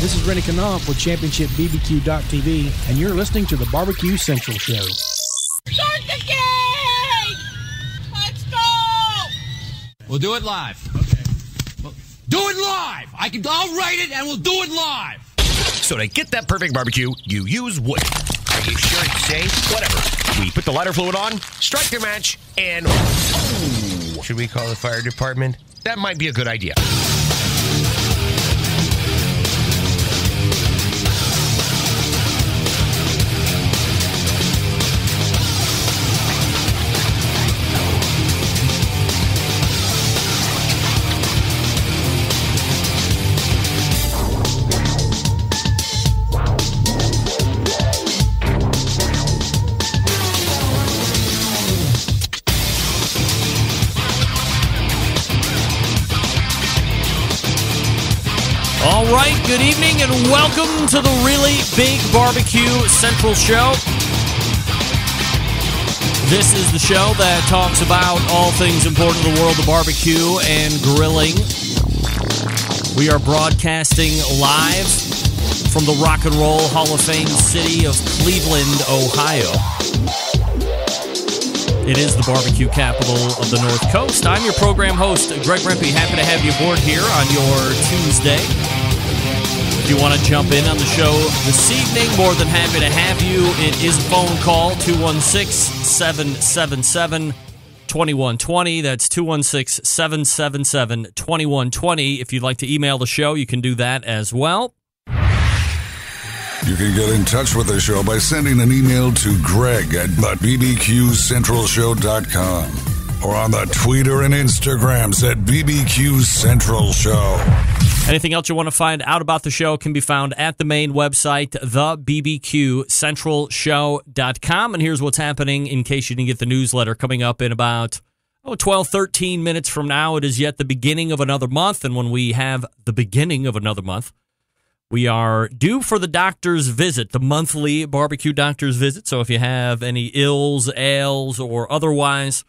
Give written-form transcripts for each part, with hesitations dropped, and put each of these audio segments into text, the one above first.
This is Rennie Knopf with Championship BBQ.TV, and you're listening to the Barbecue Central Show. Start the game! Let's go! We'll do it live. Okay. Well, do it live! I'll write it and we'll do it live! So to get that perfect barbecue, you use wood. Are you sure it's safe? Whatever. We put the lighter fluid on, strike the match, and... Oh! Should we call the fire department? That might be a good idea. All right, good evening and welcome to the Really Big Barbecue Central Show. This is the show that talks about all things important in the world of barbecue and grilling. We are broadcasting live from the Rock and Roll Hall of Fame city of Cleveland, Ohio. It is the barbecue capital of the North Coast. I'm your program host, Greg Rempe. Happy to have you aboard here on your Tuesday. If you want to jump in on the show this evening, more than happy to have you. It is a phone call, 216-777-2120. That's 216-777-2120. If you'd like to email the show, you can do that as well. You can get in touch with the show by sending an email to Greg at bbqcentralshow.com or on the Twitter and Instagrams at BBQ Central Show. Anything else you want to find out about the show can be found at the main website, thebbqcentralshow.com. And here's what's happening in case you didn't get the newsletter. Coming up in about 12, 13 minutes from now, it is yet the beginning of another month. And when we have the beginning of another month, we are due for the doctor's visit, the monthly barbecue doctor's visit. So if you have any ills, ails, or otherwise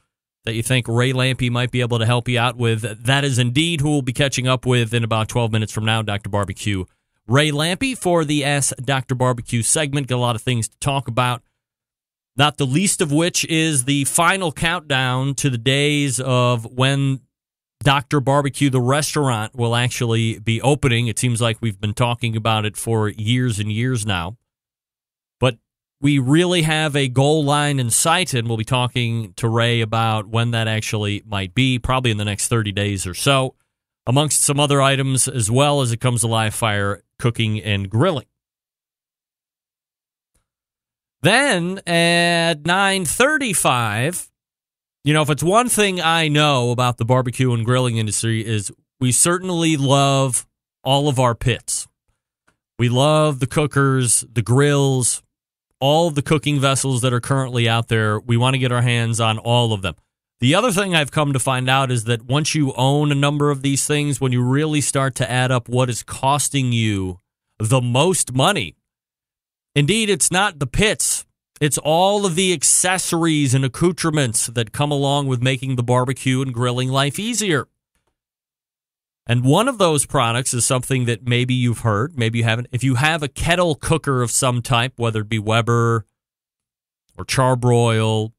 that you think Ray Lampe might be able to help you out with, that is indeed who we'll be catching up with in about 12 minutes from now, Dr. Barbecue Ray Lampe, for the Ask Dr. Barbecue segment. Got a lot of things to talk about, not the least of which is the final countdown to the days of when Dr. Barbecue, the restaurant, will actually be opening. It seems like we've been talking about it for years and years now. But we really have a goal line in sight, and we'll be talking to Ray about when that actually might be, probably in the next 30 days or so, amongst some other items as well as it comes to live fire cooking and grilling. Then at 9:35, if it's one thing I know about the barbecue and grilling industry is we certainly love all of our pits. We love the cookers, the grills, all of the cooking vessels that are currently out there. We want to get our hands on all of them. The other thing I've come to find out is that once you own a number of these things, when you really start to add up what is costing you the most money, indeed, it's not the pits. It's all of the accessories and accoutrements that come along with making the barbecue and grilling life easier. And one of those products is something that maybe you've heard, maybe you haven't. If you have a kettle cooker of some type, whether it be Weber or Charbroil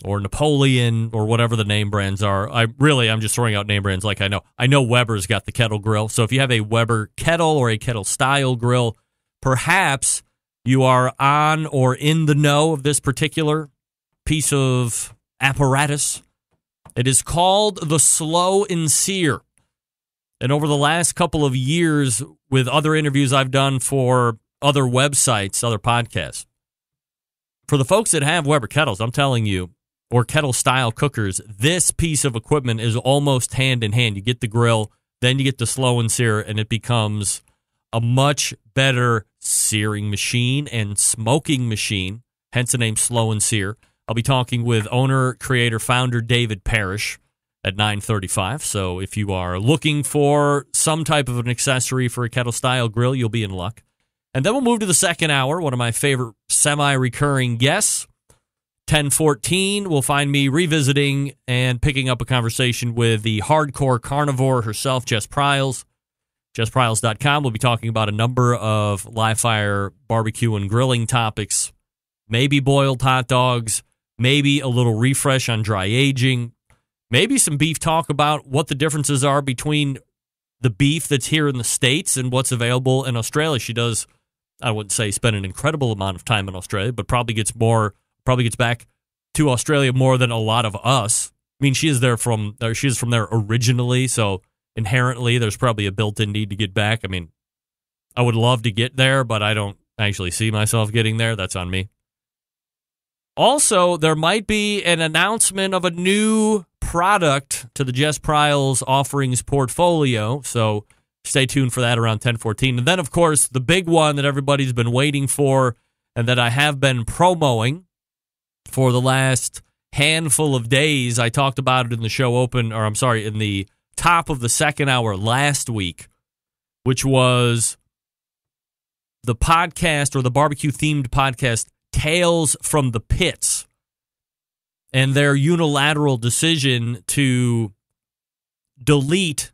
or Napoleon or whatever the name brands are, I'm just throwing out name brands like I know. I know Weber's got the kettle grill. So if you have a Weber kettle or a kettle style grill, perhaps you are on or in the know of this particular piece of apparatus. It is called the Slow and Sear. And over the last couple of years, with other interviews I've done for other websites, other podcasts, for the folks that have Weber kettles, I'm telling you, or kettle-style cookers, this piece of equipment is almost hand-in-hand. You get the grill, then you get the Slow and Sear, and it becomes a much better searing machine and smoking machine, hence the name Slow and Sear. I'll be talking with owner, creator, founder David Parrish at 9:35. So if you are looking for some type of an accessory for a kettle-style grill, you'll be in luck. And then we'll move to the second hour, one of my favorite semi-recurring guests. 10:14, we'll find me revisiting and picking up a conversation with the hardcore carnivore herself, Jess Pryles. JessPryles.com. We'll be talking about a number of live fire barbecue and grilling topics, maybe boiled hot dogs, maybe a little refresh on dry aging, maybe some beef talk about what the differences are between the beef that's here in the States and what's available in Australia. She does, I wouldn't say spend an incredible amount of time in Australia, but probably gets back to Australia more than a lot of us. I mean, she is from there originally, so inherently there's probably a built-in need to get back. I mean, I would love to get there, but I don't actually see myself getting there. That's on me. Also, there might be an announcement of a new product to the Jess Pryles offerings portfolio, so stay tuned for that around 10:14. And then, of course, the big one that everybody's been waiting for and that I have been promoting for the last handful of days. I talked about it in the in the top of the second hour last week, which was the podcast or the barbecue-themed podcast Tales from the Pits, and their unilateral decision to delete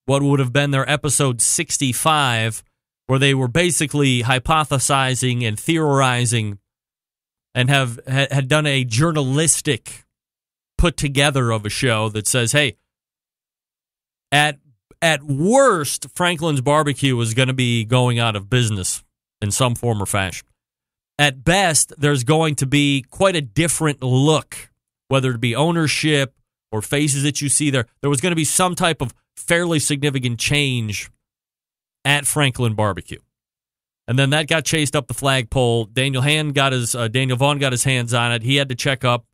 what would have been their episode 65, where they were basically hypothesizing and theorizing and had done a journalistic put together of a show that says, hey, at worst, Franklin's Barbecue is going to be going out of business in some form or fashion. At best, there's going to be quite a different look, whether it be ownership or faces that you see there. There was going to be some type of fairly significant change at Franklin Barbecue. And then that got chased up the flagpole. Daniel Vaughn got his hands on it. He had to check up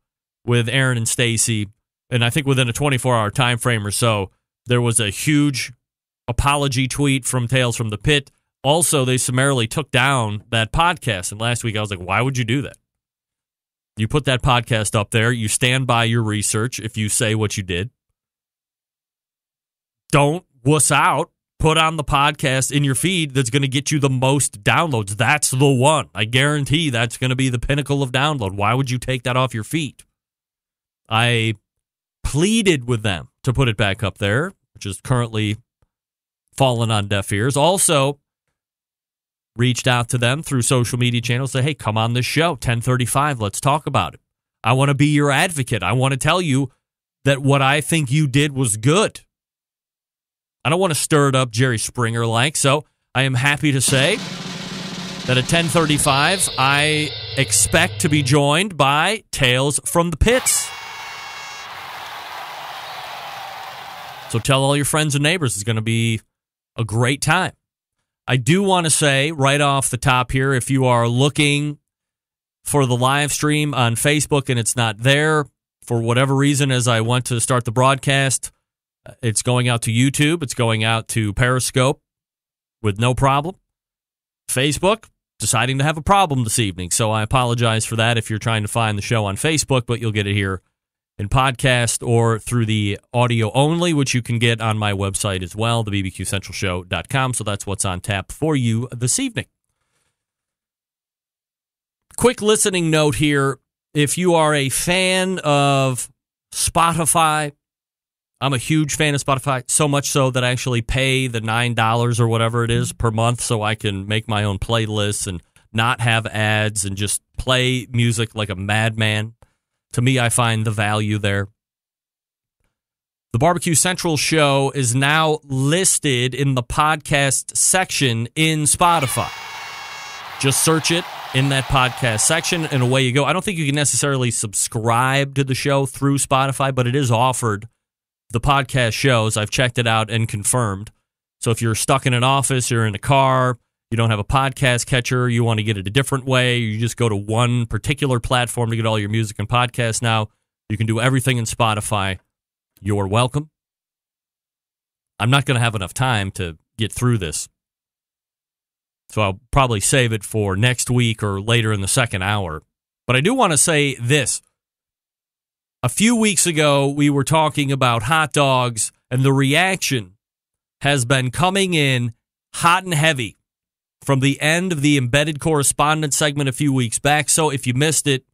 with Aaron and Stacy, and I think within a 24-hour time frame or so, there was a huge apology tweet from Tales from the Pit. Also, they summarily took down that podcast. And last week, I was like, why would you do that? You put that podcast up there. You stand by your research if you say what you did. Don't wuss out. Put on the podcast in your feed that's going to get you the most downloads. That's the one. I guarantee that's going to be the pinnacle of download. Why would you take that off your feed? I pleaded with them to put it back up there, which is currently fallen on deaf ears. Also, reached out to them through social media channels, say, hey, come on this show, 10:35, let's talk about it. I want to be your advocate. I want to tell you that what I think you did was good. I don't want to stir it up Jerry Springer-like, so I am happy to say that at 10:35, I expect to be joined by Tales from the Pits. So tell all your friends and neighbors. It's going to be a great time. I do want to say right off the top here, if you are looking for the live stream on Facebook and it's not there for whatever reason, as I went to start the broadcast, it's going out to YouTube. It's going out to Periscope with no problem. Facebook, deciding to have a problem this evening. So I apologize for that if you're trying to find the show on Facebook, but you'll get it here in podcast or through the audio only, which you can get on my website as well, the bbqcentralshow.com. So that's what's on tap for you this evening. Quick listening note here. If you are a fan of Spotify, I'm a huge fan of Spotify, so much so that I actually pay the $9 or whatever it is per month so I can make my own playlists and not have ads and just play music like a madman. To me, I find the value there. The Barbecue Central show is now listed in the podcast section in Spotify. Just search it in that podcast section, and away you go. I don't think you can necessarily subscribe to the show through Spotify, but it is offered the podcast shows. I've checked it out and confirmed. So if you're stuck in an office, you're in a car, you don't have a podcast catcher, you want to get it a different way, you just go to one particular platform to get all your music and podcasts now. You can do everything in Spotify. You're welcome. I'm not going to have enough time to get through this, so I'll probably save it for next week or later in the second hour. But I do want to say this. A few weeks ago, we were talking about hot dogs, and the reaction has been coming in hot and heavy from the end of the embedded correspondence segment a few weeks back. So if you missed it,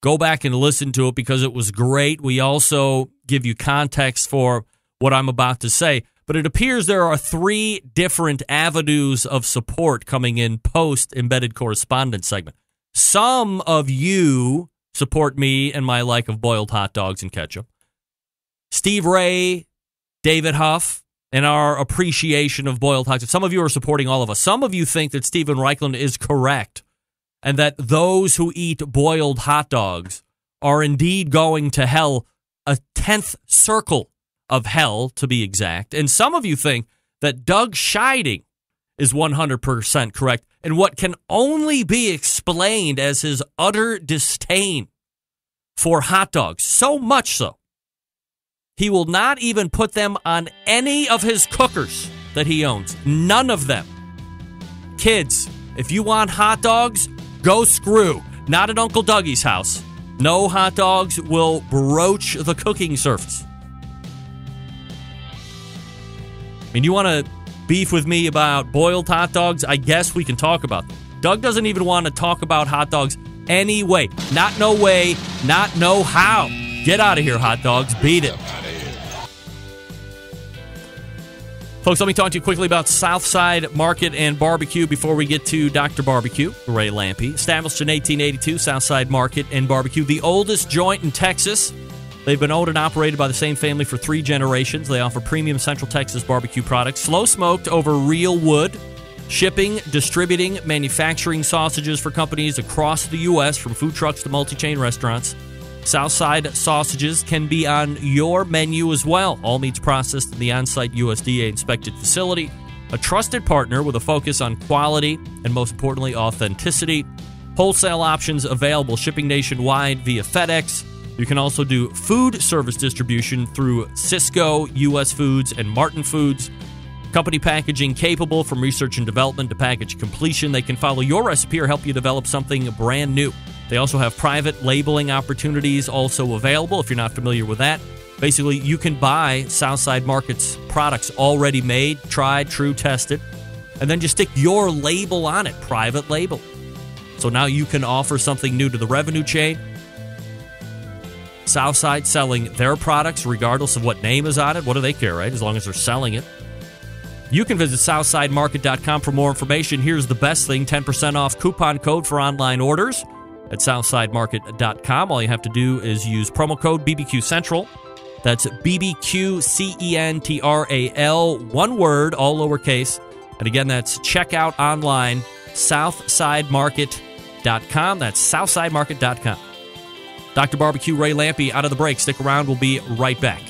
go back and listen to it because it was great. We also give you context for what I'm about to say. But it appears there are 3 different avenues of support coming in post-embedded correspondence segment. Some of you support me and my like of boiled hot dogs and ketchup. Steve Ray, David Huff, and our appreciation of boiled hot dogs. Some of you are supporting all of us. Some of you think that Stephen Reichland is correct and that those who eat boiled hot dogs are indeed going to hell, a 10th circle of hell, to be exact. And some of you think that Doug Scheiding is 100% correct in what can only be explained as his utter disdain for hot dogs. So much so, he will not even put them on any of his cookers that he owns. None of them. Kids, if you want hot dogs, go screw. Not at Uncle Dougie's house. No hot dogs will broach the cooking surface. I mean, you want to beef with me about boiled hot dogs? I guess we can talk about them. Doug doesn't even want to talk about hot dogs anyway. Not no way, not no how. Get out of here, hot dogs. Beat it. Folks, let me talk to you quickly about Southside Market and Barbecue before we get to Dr. Barbecue, Ray Lampe. Established in 1882, Southside Market and Barbecue, the oldest joint in Texas. They've been owned and operated by the same family for 3 generations. They offer premium Central Texas barbecue products, slow smoked over real wood, shipping, distributing, manufacturing sausages for companies across the U.S., from food trucks to multi-chain restaurants. Southside sausages can be on your menu as well. All meats processed in the on-site USDA-inspected facility. A trusted partner with a focus on quality and, most importantly, authenticity. Wholesale options available, shipping nationwide via FedEx. You can also do food service distribution through Sysco, U.S. Foods, and Martin Foods. Company packaging capable, from research and development to package completion. They can follow your recipe or help you develop something brand new. They also have private labeling opportunities also available if you're not familiar with that. Basically, you can buy Southside Market's products already made, tried, true, tested, and then just stick your label on it, private label. So now you can offer something new to the revenue chain. Southside selling their products regardless of what name is on it. What do they care, right? As long as they're selling it. You can visit SouthsideMarket.com for more information. Here's the best thing, 10% off coupon code for online orders at SouthsideMarket.com. All you have to do is use promo code BBQ Central. That's BBQ CENTRAL, one word, all lowercase. And again, that's checkout online, SouthsideMarket.com. That's SouthsideMarket.com. Dr. Barbecue, Ray Lampe, out of the break. Stick around. We'll be right back.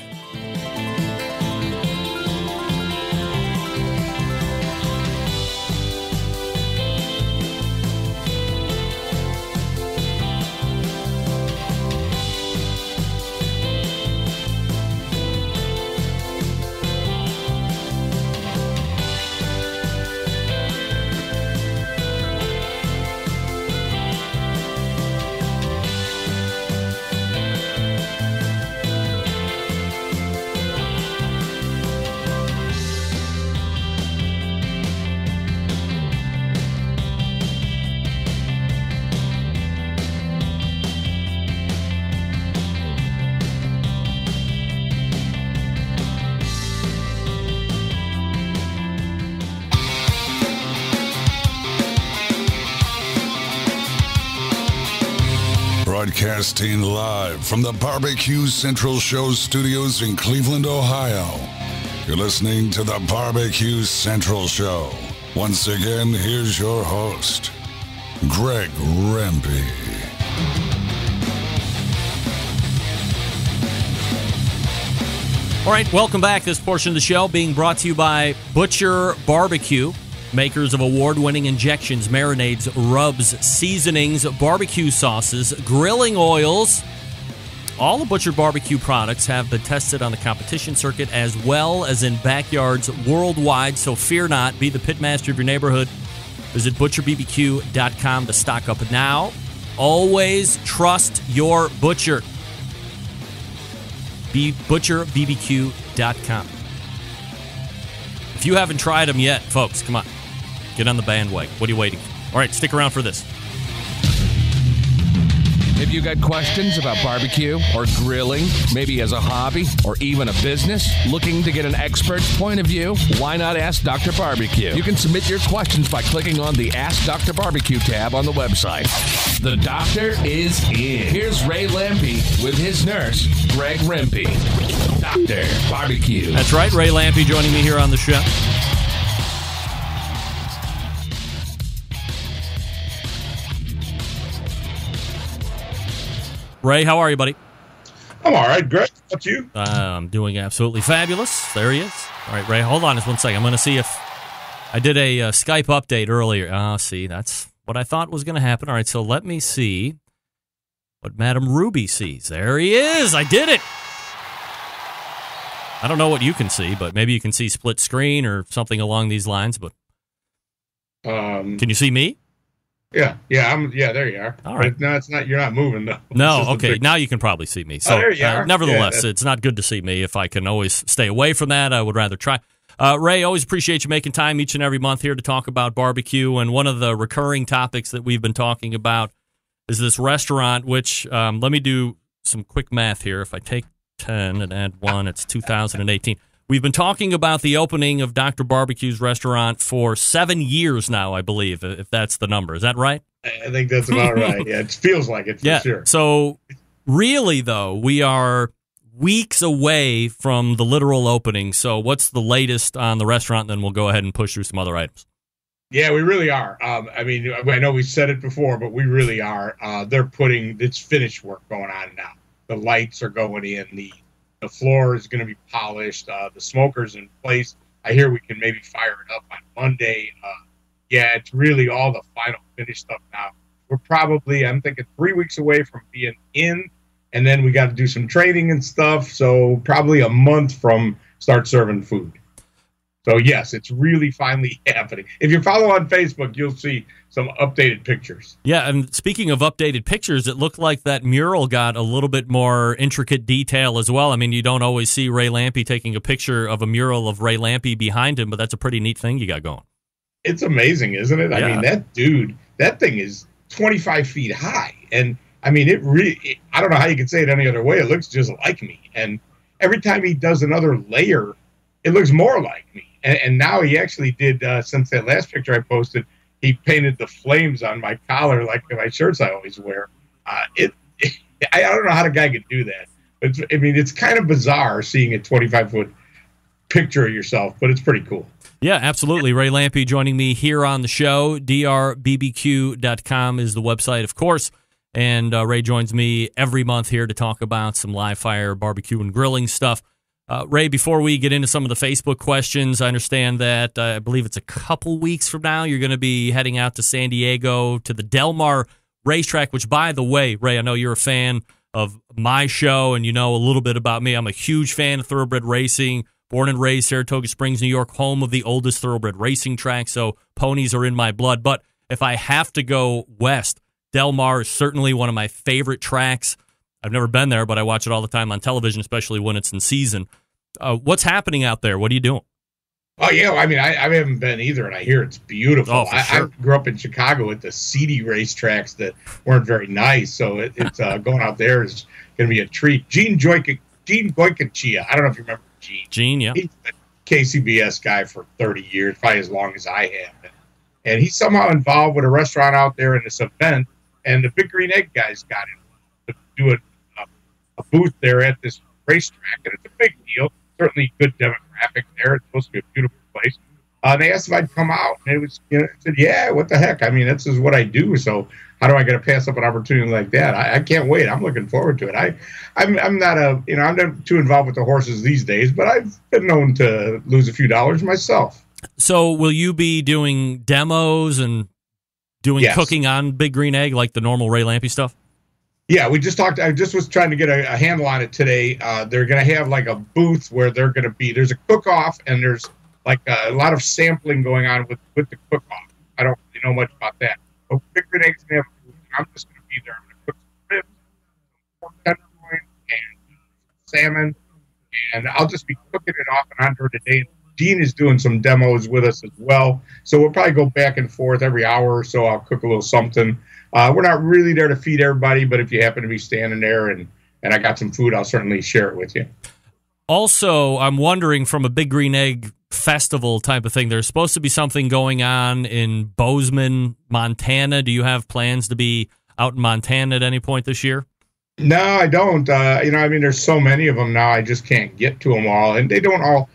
Broadcasting live from the Barbecue Central Show studios in Cleveland, Ohio. You're listening to the Barbecue Central Show. Once again, here's your host, Greg Rempe. All right, welcome back. This portion of the show being brought to you by Butcher Barbecue, makers of award-winning injections, marinades, rubs, seasonings, barbecue sauces, grilling oils. All the Butcher Barbecue products have been tested on the competition circuit as well as in backyards worldwide, so fear not. Be the pitmaster of your neighborhood. Visit butcherbbq.com to stock up now. Always trust your butcher. Be butcherbbq.com. If you haven't tried them yet, folks, come on. Get on the bandwagon. What are you waiting for? All right, stick around for this. Have you got questions about barbecue or grilling, maybe as a hobby or even a business? Looking to get an expert's point of view? Why not ask Dr. Barbecue? You can submit your questions by clicking on the Ask Dr. Barbecue tab on the website. The doctor is in. Here's Ray Lampy with his nurse, Greg Rempe. Dr. Barbecue. That's right, Ray Lampy joining me here on the show. Ray, how are you, buddy? I'm all right, Greg. How about you? I'm doing absolutely fabulous. There he is. All right, Ray, hold on just one second. I'm going to see if I did a Skype update earlier. See, that's what I thought was going to happen. All right, so let me see what Madam Ruby sees. There he is. I did it. I don't know what you can see, but maybe you can see split screen or something along these lines. But can you see me? Yeah, there you are. All right. But no, it's not. You're not moving though. No, okay. Now you can probably see me. So, there you are. nevertheless, it's not good to see me. If I can always stay away from that, I would rather try. Ray, always appreciate you making time each and every month here to talk about barbecue. And one of the recurring topics that we've been talking about is this restaurant, which let me do some quick math here. If I take 10 and add 1, it's 2018. We've been talking about the opening of Dr. Barbecue's restaurant for 7 years now, I believe, if that's the number. Is that right? I think that's about right. Yeah, it feels like it for sure. So really, though, we are weeks away from the literal opening. So what's the latest on the restaurant? Then we'll go ahead and push through some other items. Yeah, we really are. I mean, I know we said it before, but we really are. They're putting it's finished work going on now. The lights are going in. The floor is going to be polished. The smoker's in place. I hear we can maybe fire it up on Monday. Yeah, it's really all the final finished stuff now. We're probably, I'm thinking, 3 weeks away from being in, and then we got to do some training and stuff. So probably a month from start serving food. So, yes, it's really finally happening. If you follow on Facebook, you'll see some updated pictures. Yeah, and speaking of updated pictures, it looked like that mural got a little bit more intricate detail as well. I mean, you don't always see Ray Lampy taking a picture of a mural of Ray Lampy behind him, but that's a pretty neat thing you got going. It's amazing, isn't it? I mean, that dude, that thing is 25 feet high. And, I mean, I don't know how you can say it any other way. It looks just like me. And every time he does another layer, it looks more like me. And now he actually did, since that last picture I posted, he painted the flames on my collar like my shirts I always wear. I don't know how the guy could do that. It's kind of bizarre seeing a 25-foot picture of yourself, but it's pretty cool. Yeah, absolutely. Ray Lampy joining me here on the show. drbbq.com is the website, of course. And Ray joins me every month here to talk about some live fire barbecue and grilling stuff. Ray, before we get into some of the Facebook questions, I understand that I believe it's a couple weeks from now you're going to be heading out to San Diego to the Del Mar racetrack, which, by the way, Ray, I know you're a fan of my show and you know a little bit about me. I'm a huge fan of thoroughbred racing, born and raised Saratoga Springs, New York, home of the oldest thoroughbred racing track, so ponies are in my blood. But if I have to go west, Del Mar is certainly one of my favorite tracks. I've never been there, but I watch it all the time on television, especially when it's in season. What's happening out there? What are you doing? Oh, yeah. I mean, I haven't been either, and I hear it's beautiful. Oh, sure. I grew up in Chicago at the seedy racetracks that weren't very nice, so it's going out there is going to be a treat. Gene Goicoechea. I don't know if you remember Gene. Gene, yeah. He's the KCBS guy for 30 years, probably as long as I have. And he's somehow involved with a restaurant out there in this event, and the Big Green Egg guys got him to do a booth there at this racetrack, and it's a big deal. Certainly good demographic there. It's supposed to be a beautiful place. They asked if I'd come out, and it was, I said, yeah, what the heck? I mean, this is what I do, so how do I get to pass up an opportunity like that? I can't wait. I'm looking forward to it. I'm not too involved with the horses these days, but I've been known to lose a few dollars myself. So will you be doing demos and doing cooking on Big Green Egg like the normal Ray Lampy stuff? Yeah, we just talked. I just was trying to get a handle on it today. They're going to have like a booth where they're going to be. There's a cook-off, and there's like a lot of sampling going on with the cook-off. I don't really know much about that. But Big Green Egg's going to have a booth, and I'm just going to be there. I'm going to cook some ribs, some pork tenderloin, and salmon, and I'll just be cooking it off and on during the day. Dean is doing some demos with us as well. So we'll probably go back and forth every hour or so. I'll cook a little something. We're not really there to feed everybody, but if you happen to be standing there and I got some food, I'll certainly share it with you. Also, I'm wondering, from a Big Green Egg festival type of thing, there's supposed to be something going on in Bozeman, Montana. Do you have plans to be out in Montana at any point this year? No, I don't. There's so many of them now. I just can't get to them all, and they don't all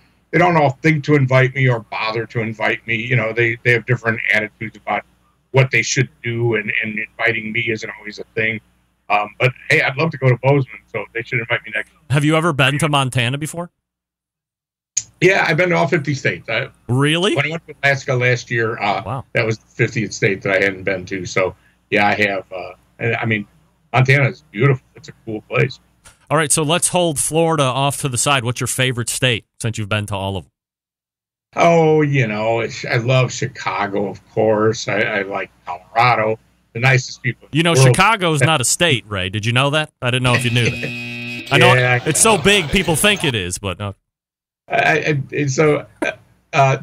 think to invite me or bother to invite me. They have different attitudes about what they should do, and inviting me isn't always a thing. But hey, I'd love to go to Bozeman, so they should invite me next. Have you ever been to Montana before? Yeah, I've been to all 50 states. Really? When I went to Alaska last year, wow. That was the 50th state that I hadn't been to. So yeah, I have. Montana is beautiful. It's a cool place. All right, so let's hold Florida off to the side. What's your favorite state since you've been to all of them? Oh, I love Chicago, of course. I like Colorado. The nicest people. Chicago's not a state, Ray. Did you know that? I didn't know if you knew that. I know it's so big, people think it is, but no.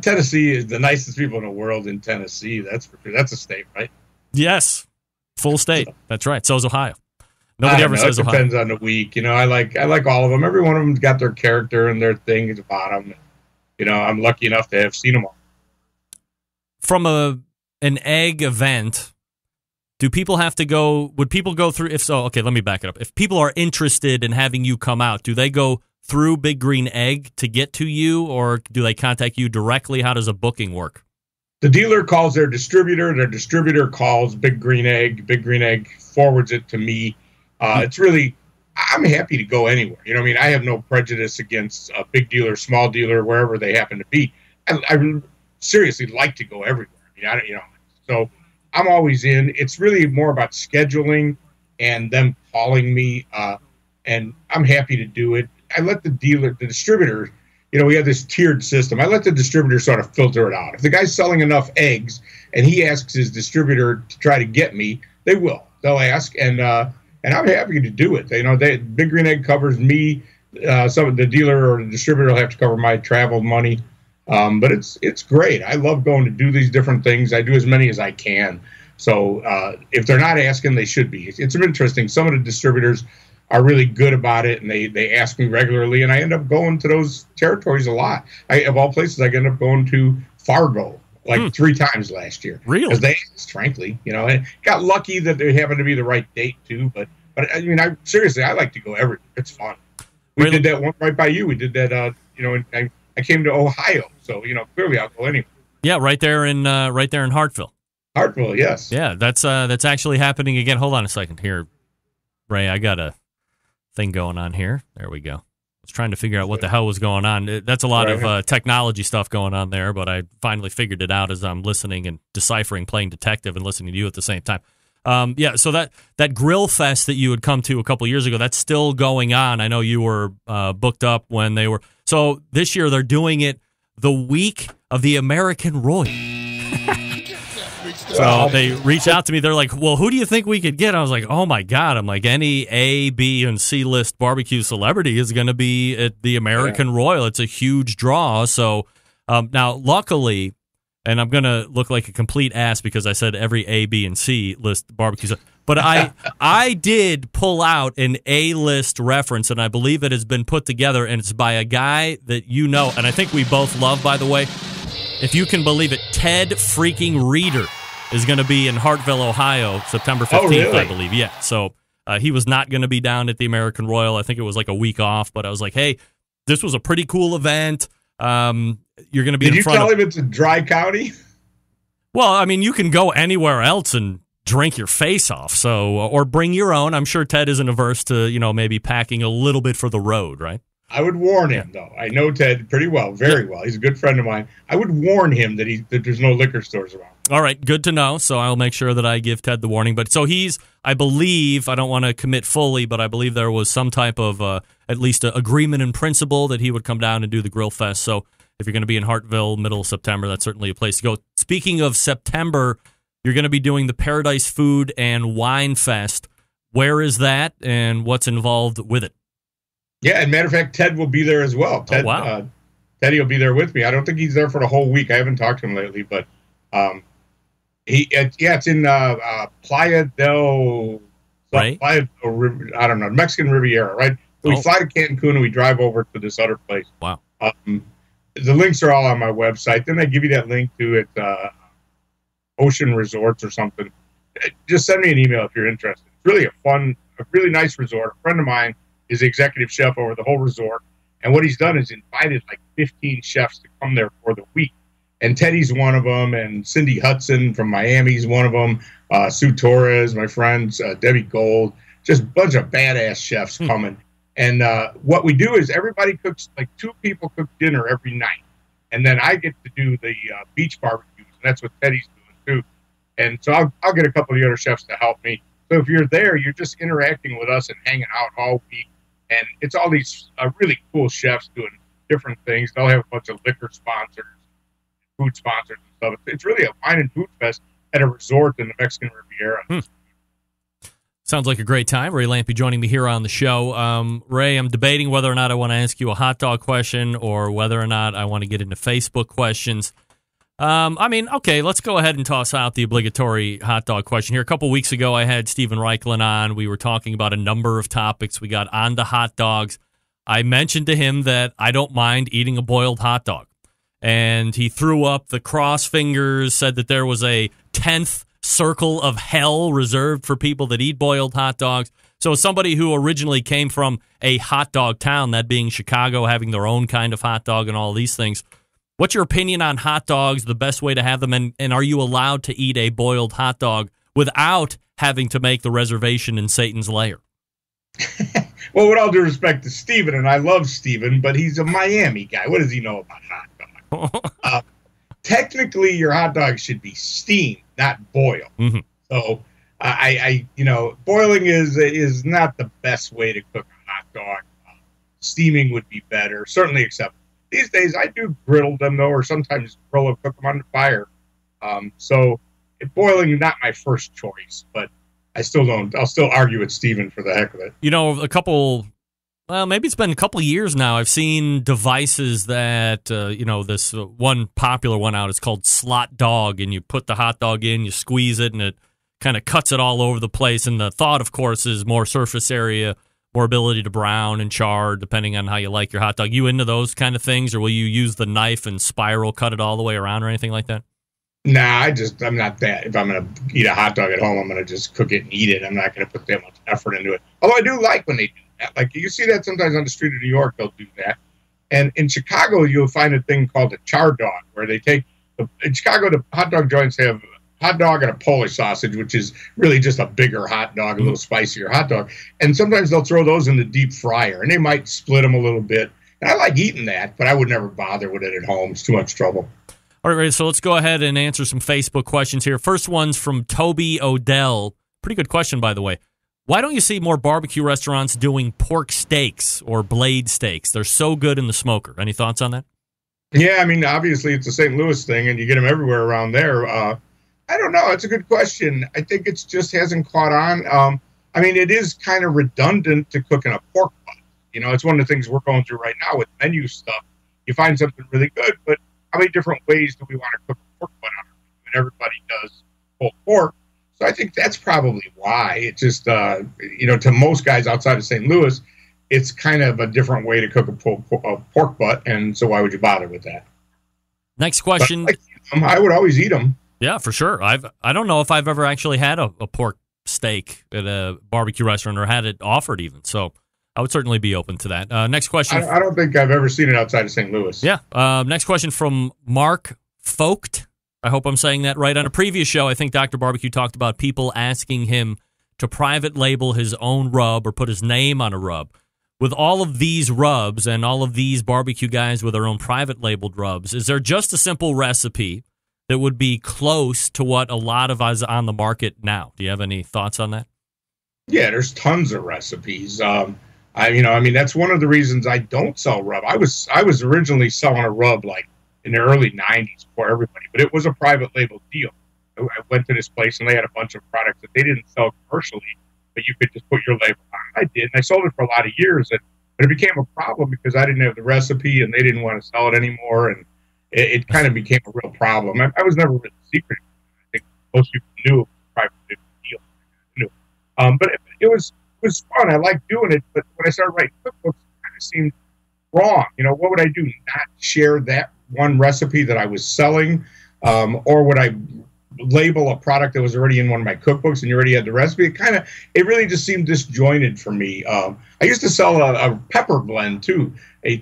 Tennessee is the nicest people in the world in Tennessee. That's for sure. That's a state, right? Yes, full state. That's right. So is Ohio. Nobody ever says it Ohio. Depends on the week. I like all of them. Every one of them's got their character and their thing about them. I'm lucky enough to have seen them all. From an egg event, do people have to go? Would people go through? If so, okay, let me back it up. If people are interested in having you come out, do they go through Big Green Egg to get to you, or do they contact you directly? How does a booking work? The dealer calls their distributor calls Big Green Egg forwards it to me. It's really, I'm happy to go anywhere. I have no prejudice against a big dealer, small dealer, wherever they happen to be. I seriously like to go everywhere. So I'm always in. It's really more about scheduling and them calling me, and I'm happy to do it. I let the distributor, we have this tiered system. I let the distributor sort of filter it out. If the guy's selling enough eggs and he asks his distributor to try to get me, they will. They'll ask, and I'm happy to do it. Big Green Egg covers me. Some of the dealer or the distributor will have to cover my travel money. But it's great. I love going to do these different things. I do as many as I can. So if they're not asking, they should be. It's interesting. Some of the distributors are really good about it, and they ask me regularly, and I end up going to those territories a lot. Of all places, I end up going to Fargo like 3 times last year. Really? Because they asked, frankly. I got lucky that they happened to be the right date, too. But seriously, I like to go everywhere. It's fun. We did that one right by you. We did that, I came to Ohio. So, clearly I'll go anywhere. Yeah, right there in Hartville. Hartville, yes. Yeah, that's actually happening again. Hold on a second here, Ray. I got a thing going on here. There we go. I was trying to figure out what the hell was going on. That's a lot of technology stuff going on there, but I finally figured it out as I'm listening and deciphering, playing detective and listening to you at the same time. So that grill fest that you had come to a couple years ago, that's still going on. I know you were booked up when they were. So this year they're doing it the week of the American Royal. So they reached out to me. They're like, well, who do you think we could get? I was like, oh, my God. I'm like, any A, B, and C list barbecue celebrity is going to be at the American Royal. It's a huge draw. So now, luckily, and I'm going to look like a complete ass because I said every A, B, and C list barbecue. But I did pull out an A-list reference, and I believe it has been put together, and it's by a guy that you know, and I think we both love, by the way. If you can believe it, Ted freaking Reeder is going to be in Hartville, Ohio, September 15th, really? I believe. Yeah, so he was not going to be down at the American Royal. I think it was like a week off, but I was like, hey, this was a pretty cool event. You're going to be in front of... Did you tell him it's a dry county? Well, I mean, you can go anywhere else and drink your face off, so or bring your own. I'm sure Ted isn't averse to, maybe packing a little bit for the road, right? I would warn him, though. I know Ted pretty well, very well. He's a good friend of mine. I would warn him that there's no liquor stores around. All right, good to know. So I'll make sure that I give Ted the warning. But so I believe, I don't want to commit fully, but I believe there was some type of at least an agreement in principle that he would come down and do the grill fest. So if you're going to be in Hartville, middle of September, that's certainly a place to go. Speaking of September, you're going to be doing the Paradise Food and Wine Fest. Where is that, and what's involved with it? Yeah, and matter of fact, Ted will be there as well. Ted, wow. Teddy will be there with me. I don't think he's there for the whole week. I haven't talked to him lately, but it's in Playa del Right. I don't know, Mexican Riviera, right? We fly to Cancun and we drive over to this other place. Wow. The links are all on my website. Then I give you that link to it, Ocean Resorts or something. Just send me an email if you're interested. It's really a really nice resort. A friend of mine is the executive chef over the whole resort. And what he's done is invited like 15 chefs to come there for the week. And Teddy's one of them, and Cindy Hudson from Miami's one of them. Sue Torres, my friends, Debbie Gold, just a bunch of badass chefs coming. And what we do is everybody cooks, like 2 people cook dinner every night. And then I get to do the beach barbecues, and that's what Teddy's doing too. And so I'll get a couple of the other chefs to help me. So if you're there, you're just interacting with us and hanging out all week. And it's all these really cool chefs doing different things. They'll have a bunch of liquor sponsors, food sponsors and stuff. It's really a wine and food fest at a resort in the Mexican Riviera. Sounds like a great time. Ray Lampe joining me here on the show. Ray, I'm debating whether or not I want to ask you a hot dog question or whether or not I want to get into Facebook questions. Okay, let's go ahead and toss out the obligatory hot dog question here. A couple weeks ago, I had Steven Reichlin on. We were talking about a number of topics. We got on to hot dogs. I mentioned to him that I don't mind eating a boiled hot dog. And he threw up the cross fingers, said that there was a 10th circle of hell reserved for people that eat boiled hot dogs. So somebody who originally came from a hot dog town, that being Chicago, having their own kind of hot dog and all these things, what's your opinion on hot dogs, the best way to have them, and are you allowed to eat a boiled hot dog without having to make the reservation in Satan's lair? Well, with all due respect to Steven, and I love Steven, but he's a Miami guy. What does he know about hot dogs? Technically, your hot dog should be steamed, not boiled. Mm-hmm. So, boiling is not the best way to cook a hot dog. Steaming would be better, certainly acceptable. These days, I do griddle them, though, or sometimes grill and cook them on the fire. So boiling is not my first choice, but I'll still argue with Steven for the heck of it. Maybe it's been a couple of years now. I've seen devices that, this one popular one out is called Slot Dog, and you put the hot dog in, you squeeze it, and it kind of cuts it all over the place. And the thought, of course, is more surface area, more ability to brown and char, depending on how you like your hot dog. You into those kind of things, or will you use the knife and spiral cut it all the way around or anything like that? Nah, I'm not that. If I'm going to eat a hot dog at home, I'm going to just cook it and eat it. I'm not going to put that much effort into it. Although I do like when they do that. Like, you see that sometimes on the street of New York, they'll do that. And in Chicago, you'll find a thing called a char dog, where they take, in Chicago, the hot dog joints have hot dog and a Polish sausage, which is really just a bigger hot dog, a little spicier hot dog. And sometimes they'll throw those in the deep fryer, and they might split them a little bit. And I like eating that, but I would never bother with it at home. It's too much trouble. All right, Ray, so let's go ahead and answer some Facebook questions here. First one's from Toby Odell. Pretty good question, by the way. Why don't you see more barbecue restaurants doing pork steaks or blade steaks? They're so good in the smoker. Any thoughts on that? Yeah, I mean, obviously it's a St. Louis thing, and you get them everywhere around there. I don't know. It's a good question. I think it just hasn't caught on. It is kind of redundant to cook in a pork butt. It's one of the things we're going through right now with menu stuff. You find something really good, but how many different ways do we want to cook a pork butt on? And everybody does pulled pork. So I think that's probably why. It's just, to most guys outside of St. Louis, it's kind of a different way to cook a pork butt. And so why would you bother with that? Next question. I would always eat them. Yeah, for sure. I don't know if I've ever actually had a pork steak at a barbecue restaurant or had it offered even. So I would certainly be open to that. Next question. I don't think I've ever seen it outside of St. Louis. Yeah. Next question from Mark Vogt. I hope I'm saying that right. On a previous show, I think Dr. Barbecue talked about people asking him to private label his own rub or put his name on a rub. With all of these rubs and all of these barbecue guys with their own private labeled rubs, is there just a simple recipe that would be close to what a lot of us on the market now? Do you have any thoughts on that? Yeah, there's tons of recipes. That's one of the reasons I don't sell rub. I was originally selling a rub like in the early 90s for everybody, but it was a private label deal. I went to this place and they had a bunch of products that they didn't sell commercially, but you could just put your label on it. I did, and I sold it for a lot of years. But But it became a problem because I didn't have the recipe and they didn't want to sell it anymore. And it kind of became a real problem. I was never really secret. I think most people knew it was a private deal. But it was fun. I liked doing it. But when I started writing cookbooks, it kind of seemed wrong. What would I do? Not share that one recipe that I was selling? Or would I label a product that was already in one of my cookbooks and you already had the recipe? It really just seemed disjointed for me. I used to sell a pepper blend too,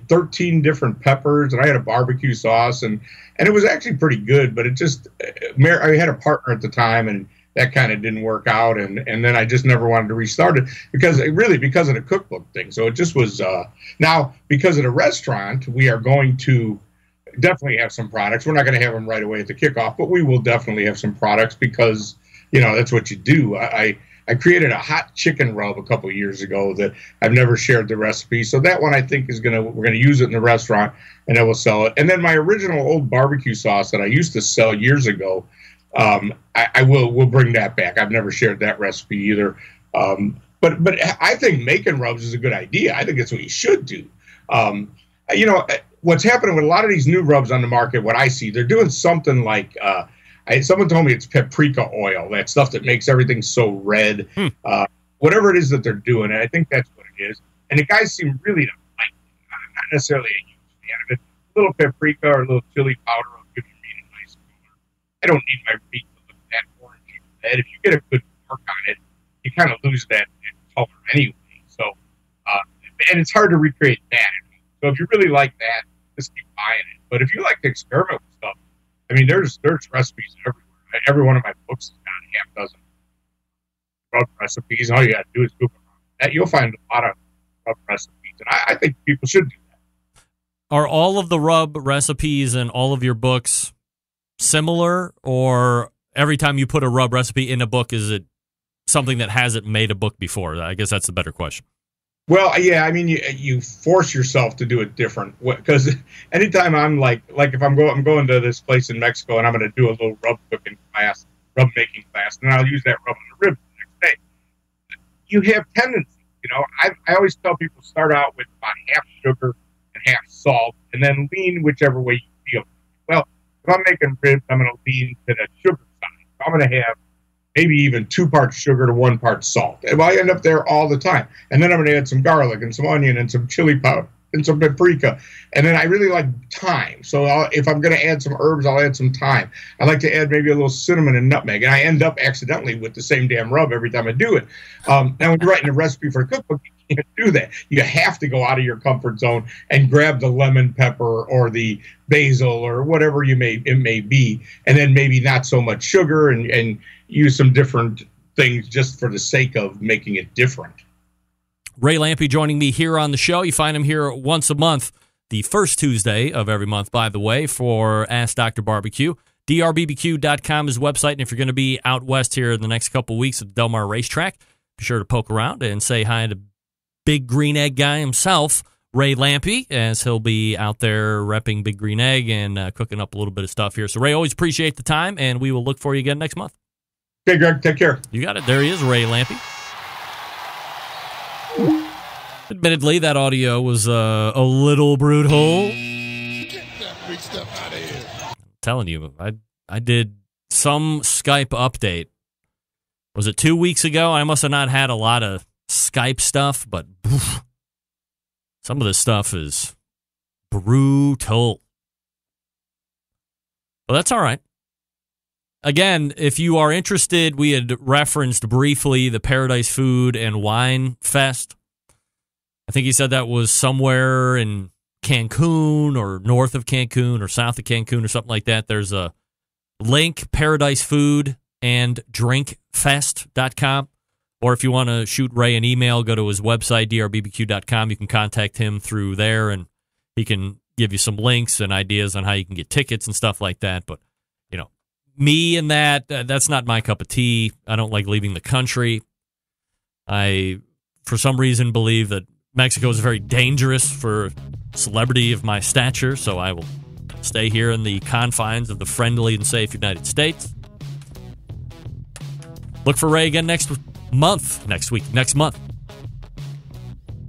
13 different peppers, and I had a barbecue sauce, and it was actually pretty good, but I had a partner at the time, and that kind of didn't work out, and then I just never wanted to restart it because of the cookbook thing. So it just was, now because of the restaurant, we are going to definitely have some products. We're not going to have them right away at the kickoff, but we will definitely have some products because, that's what you do. I created a hot chicken rub a couple of years ago that I've never shared the recipe. So that one I think we're going to use it in the restaurant and then we'll sell it. And then my original old barbecue sauce that I used to sell years ago, we'll bring that back. I've never shared that recipe either. But I think making rubs is a good idea. I think that's what you should do. What's happening with a lot of these new rubs on the market, what I see, they're doing something like, someone told me it's paprika oil, that stuff that makes everything so red, whatever it is that they're doing. And I think that's what it is. And the guys seem really to like it. I'm not necessarily a huge fan of it. A little paprika or a little chili powder will give your meat a nice color. I don't need my meat to look that orangey red. If you get a good mark on it, you kind of lose that color anyway. So, and it's hard to recreate that. So if you really like that, just keep buying it. But if you like to experiment with stuff, there's recipes everywhere. Every one of my books has got a half dozen rub recipes. All you got to do is Google that. You'll find a lot of rub recipes, and I think people should do that. Are all of the rub recipes in all of your books similar, or every time you put a rub recipe in a book, is it something that hasn't made a book before? I guess that's the better question. Well, yeah, you force yourself to do it different because anytime I'm like if I'm going to this place in Mexico and I'm going to do a little rub making class, and I'll use that rub on the ribs the next day. You have tendencies, I always tell people start out with about half sugar and half salt, and then lean whichever way you feel. Well, if I'm making ribs, I'm going to lean to the sugar side. I'm going to have maybe even 2 parts sugar to 1 part salt. And I end up there all the time. And then I'm going to add some garlic and some onion and some chili powder and some paprika. And then I really like thyme. So if I'm going to add some herbs, I'll add some thyme. I like to add maybe a little cinnamon and nutmeg. And I end up accidentally with the same damn rub every time I do it. Now, when you're writing a recipe for a cookbook, you can't do that. You have to go out of your comfort zone and grab the lemon pepper or the basil or whatever it may be. And then maybe not so much sugar and use some different things just for the sake of making it different. Ray Lampe joining me here on the show. You find him here once a month, the first Tuesday of every month, by the way, for Ask Dr. Barbecue. drbbq.com is his website, and if you're going to be out west here in the next couple of weeks at the Del Mar Racetrack, be sure to poke around and say hi to Big Green Egg guy himself, Ray Lampe, as he'll be out there repping Big Green Egg and cooking up a little bit of stuff here. So, Ray, always appreciate the time, and we will look for you again next month. Okay, Greg, take care. You got it. There he is, Ray Lampe. Admittedly, that audio was a little brutal. Get that big stuff out of here. I'm telling you, I did some Skype update. Was it 2 weeks ago? I must have not had a lot of Skype stuff, but some of this stuff is brutal. Well, that's all right. Again, if you are interested, we had referenced briefly the Paradise Food and Wine Fest. I think he said that was somewhere in Cancun or north of Cancun or south of Cancun or something like that. There's a link, Paradise Food and drinkfest.com. Or if you want to shoot Ray an email, go to his website, drbbq.com. You can contact him through there, and he can give you some links and ideas on how you can get tickets and stuff like that. But, me and that's not my cup of tea. I don't like leaving the country. I, for some reason, believe that Mexico is very dangerous for a celebrity of my stature, so I will stay here in the confines of the friendly and safe United States. Look for Ray again next month.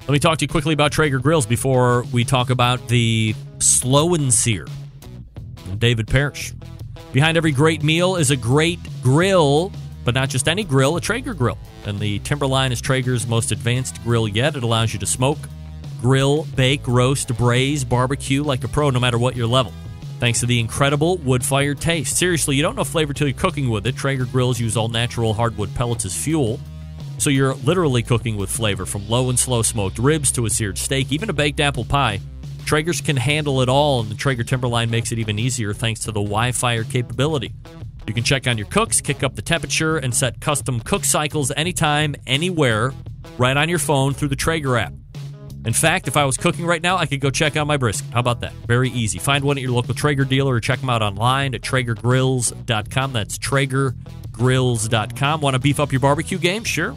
Let me talk to you quickly about Traeger grills before we talk about the Slow and Sear. David Parrish. Behind every great meal is a great grill, but not just any grill, a Traeger grill. And the Timberline is Traeger's most advanced grill yet. It allows you to smoke, grill, bake, roast, braise, barbecue like a pro no matter what your level. Thanks to the incredible wood-fired taste. Seriously, you don't know flavor till you're cooking with it. Traeger grills use all-natural hardwood pellets as fuel. So you're literally cooking with flavor, from low and slow smoked ribs to a seared steak, even a baked apple pie. Traegers can handle it all, and the Traeger Timberline makes it even easier thanks to the Wi-Fi capability. You can check on your cooks, kick up the temperature, and set custom cook cycles anytime, anywhere, right on your phone through the Traeger app. In fact, if I was cooking right now, I could go check on my brisket. How about that? Very easy. Find one at your local Traeger dealer or check them out online at TraegerGrills.com. That's TraegerGrills.com. Want to beef up your barbecue game? Sure.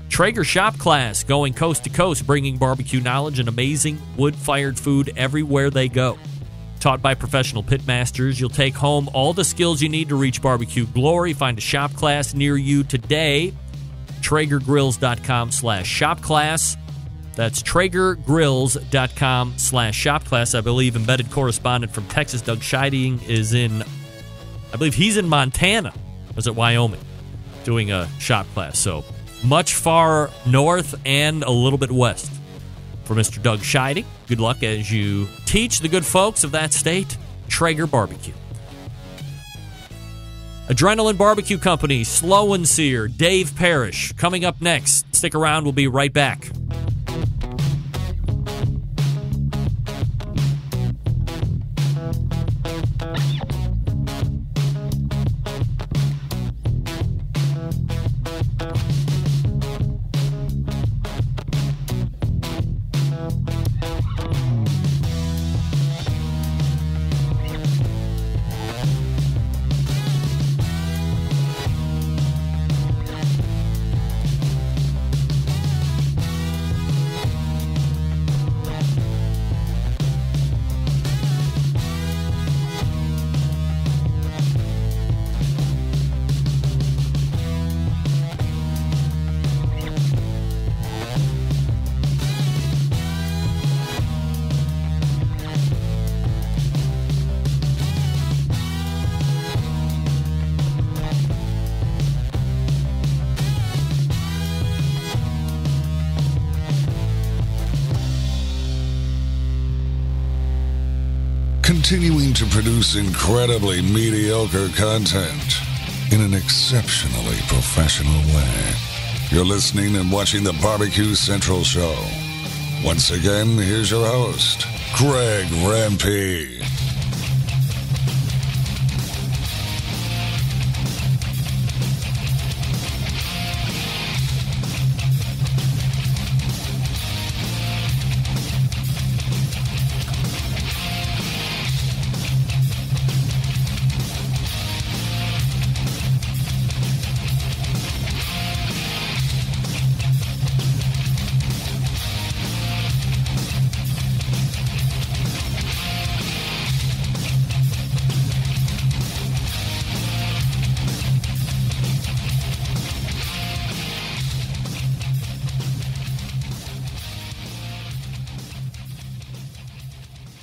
Traeger Shop Class, going coast to coast, bringing barbecue knowledge and amazing wood-fired food everywhere they go. Taught by professional pit masters, you'll take home all the skills you need to reach barbecue glory. Find a shop class near you today. TraegerGrills.com/shopclass. That's TraegerGrills.com/shopclass. I believe embedded correspondent from Texas, Doug Scheiding, is in, I believe he's in Montana, or is it Wyoming, doing a shop class. So much far north and a little bit west for Mr. Doug Scheiding. Good luck as you teach the good folks of that state Traeger barbecue. Adrenaline Barbecue Company, Slow and Sear, Dave Parrish. Coming up next. Stick around, we'll be right back. Continuing to produce incredibly mediocre content in an exceptionally professional way. You're listening and watching the Barbecue Central Show. Once again, here's your host, Greg Rempe.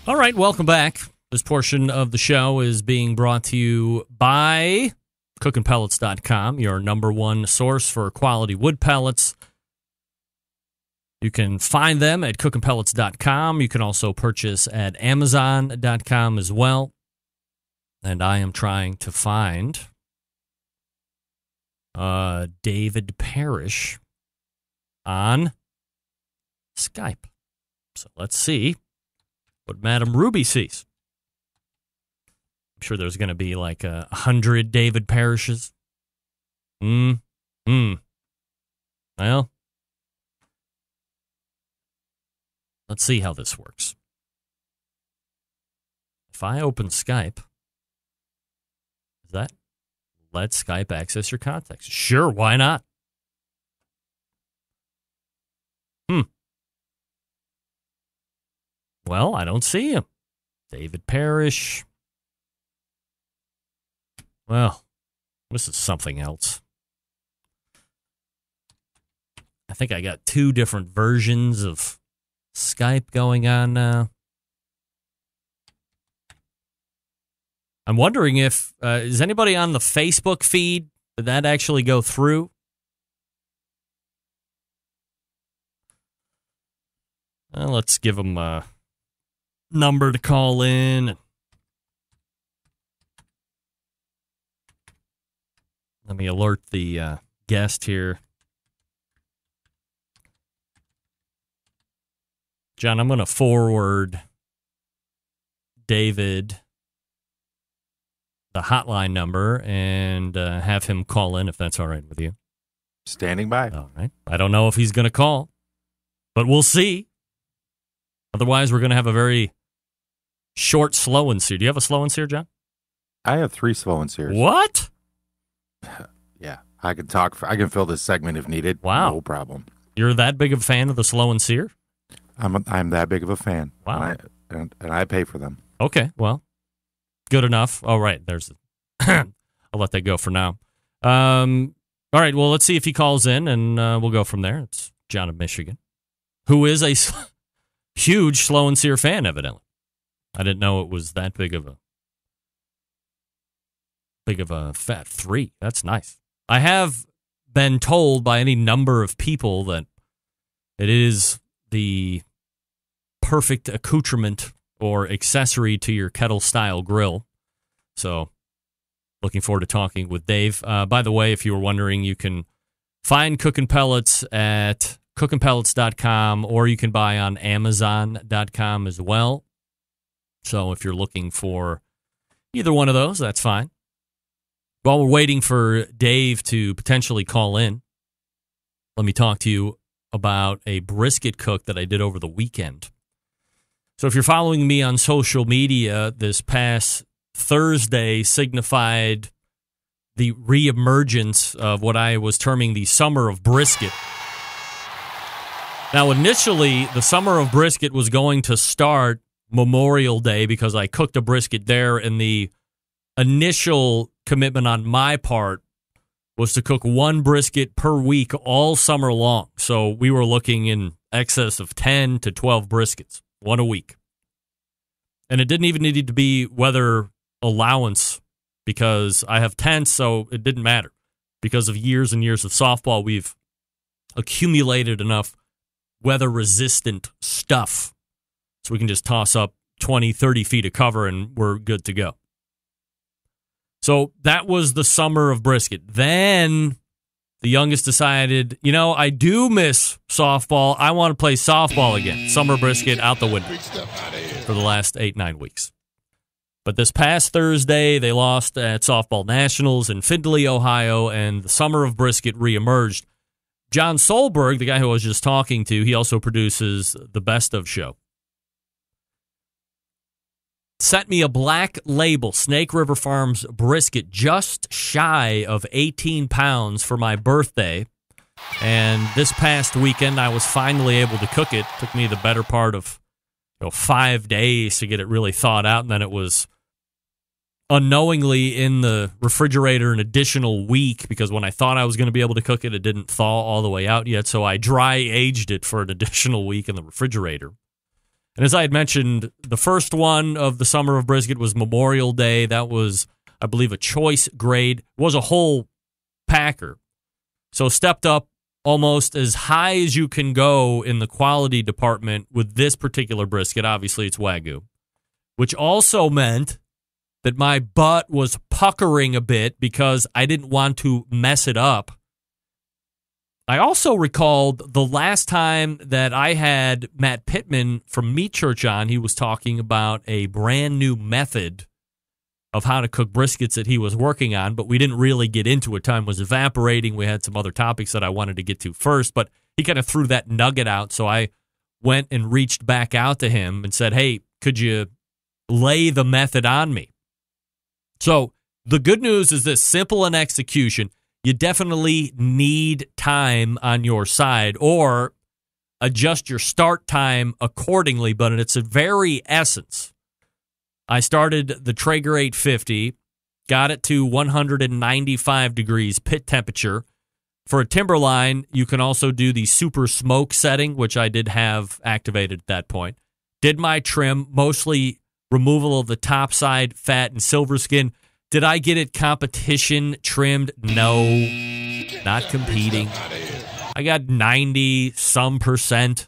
All right, welcome back. This portion of the show is being brought to you by cookandpellets.com, your number one source for quality wood pellets. You can find them at cookandpellets.com. You can also purchase at amazon.com as well. And I am trying to find David Parrish on Skype. So let's see what Madam Ruby sees. I'm sure there's going to be like 100 David Parrishes. Well, let's see how this works. If I open Skype, is that let Skype access your contacts? Sure, why not? Well, I don't see him. David Parrish. Well, this is something else. I think I got 2 different versions of Skype going on now. I'm wondering if, is anybody on the Facebook feed? Did that actually go through? Let's give them a number to call in. Let me alert the guest here. John, I'm going to forward David the hotline number and have him call in if that's all right with you. Standing by. All right. I don't know if he's going to call, but we'll see. Otherwise, we're going to have a very short slow and sear. Do you have a slow and sear, John? I have 3 slow and sears. What? Yeah, I can talk. I can fill this segment if needed. Wow, no problem. You're that big of a fan of the slow and sear? I'm that big of a fan. Wow, and I pay for them. Okay, well, good enough. All right, I'll let that go for now. All right, well, let's see if he calls in, and we'll go from there. It's John of Michigan, who is a huge slow and sear fan, evidently. I didn't know it was that big of a fat 3. That's nice. I have been told by any number of people that it is the perfect accoutrement or accessory to your kettle-style grill. So, looking forward to talking with Dave. By the way, if you were wondering, you can find cooking pellets at cookingpellets.com, or you can buy on amazon.com as well. So, if you're looking for either one of those, that's fine. While we're waiting for Dave to potentially call in, let me talk to you about a brisket cook that I did over the weekend. So if you're following me on social media, this past Thursday signified the reemergence of what I was terming the summer of brisket. Now, initially, the summer of brisket was going to start Memorial Day because I cooked a brisket there, and the initial commitment on my part was to cook 1 brisket per week all summer long. So we were looking in excess of 10 to 12 briskets, 1 a week. And it didn't even need to be weather allowance because I have tents, so it didn't matter. Because of years and years of softball, we've accumulated enough weather-resistant stuff so we can just toss up 20, 30 feet of cover and we're good to go. So that was the summer of brisket. Then the youngest decided, I do miss softball. I want to play softball again. Summer brisket out the window for the last 8-9 weeks. But this past Thursday, they lost at Softball Nationals in Findlay, Ohio, and the summer of brisket reemerged. John Solberg, the guy who I was just talking to, he also produces the Best of show, sent me a Black Label Snake River Farms brisket just shy of 18 pounds for my birthday. And this past weekend, I was finally able to cook it. Took me the better part of 5 days to get it really thawed out. And then it was unknowingly in the refrigerator an additional week because when I thought I was going to be able to cook it, it didn't thaw all the way out yet. So I dry aged it for an additional week in the refrigerator. And as I had mentioned, the first one of the summer of brisket was Memorial Day. That was, I believe, a choice grade. It was a whole packer. So stepped up almost as high as you can go in the quality department with this particular brisket. Obviously, it's Wagyu, which also meant that my butt was puckering a bit because I didn't want to mess it up. I also recalled the last time that I had Matt Pittman from Meat Church on, he was talking about a brand new method of how to cook briskets that he was working on, but we didn't really get into it. Time was evaporating. We had some other topics that I wanted to get to first, but he kind of threw that nugget out, so I went and reached back out to him and said, hey, could you lay the method on me? So the good news is this: simple in execution. You definitely need time on your side, or adjust your start time accordingly, but in its very essence, I started the Traeger 850, got it to 195 degrees pit temperature, For a Timberline, you can also do the super smoke setting, which I did have activated at that point. Did my trim, mostly removal of the top side fat and silver skin. Did I get it competition trimmed? No, not competing. I got 90%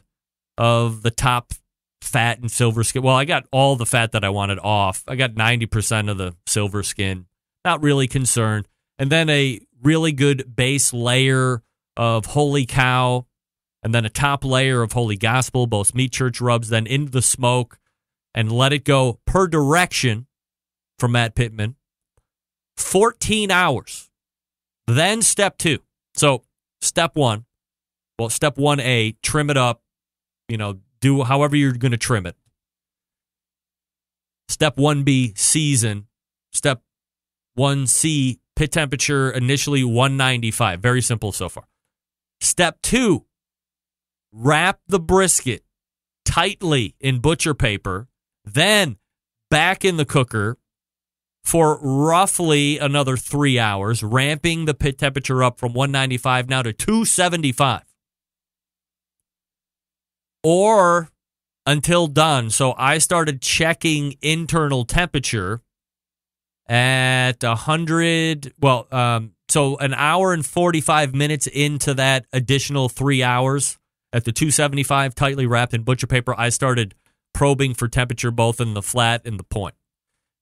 of the top fat and silver skin. Well, I got all the fat that I wanted off. I got 90% of the silver skin. Not really concerned. And then a really good base layer of Holy Cow, and then a top layer of Holy Gospel, both meat church rubs, then into the smoke, and let it go per direction from Matt Pittman. 14 hours. Then step 2. So step 1, well, step 1A, trim it up, do however you're going to trim it. Step 1B, season. Step 1C, pit temperature initially 195. Very simple so far. Step 2, wrap the brisket tightly in butcher paper, then back in the cooker for roughly another 3 hours, ramping the pit temperature up from 195 now to 275. Or until done. So I started checking internal temperature at 100, so an hour and 45 minutes into that additional 3 hours at the 275, tightly wrapped in butcher paper, I started probing for temperature both in the flat and the point.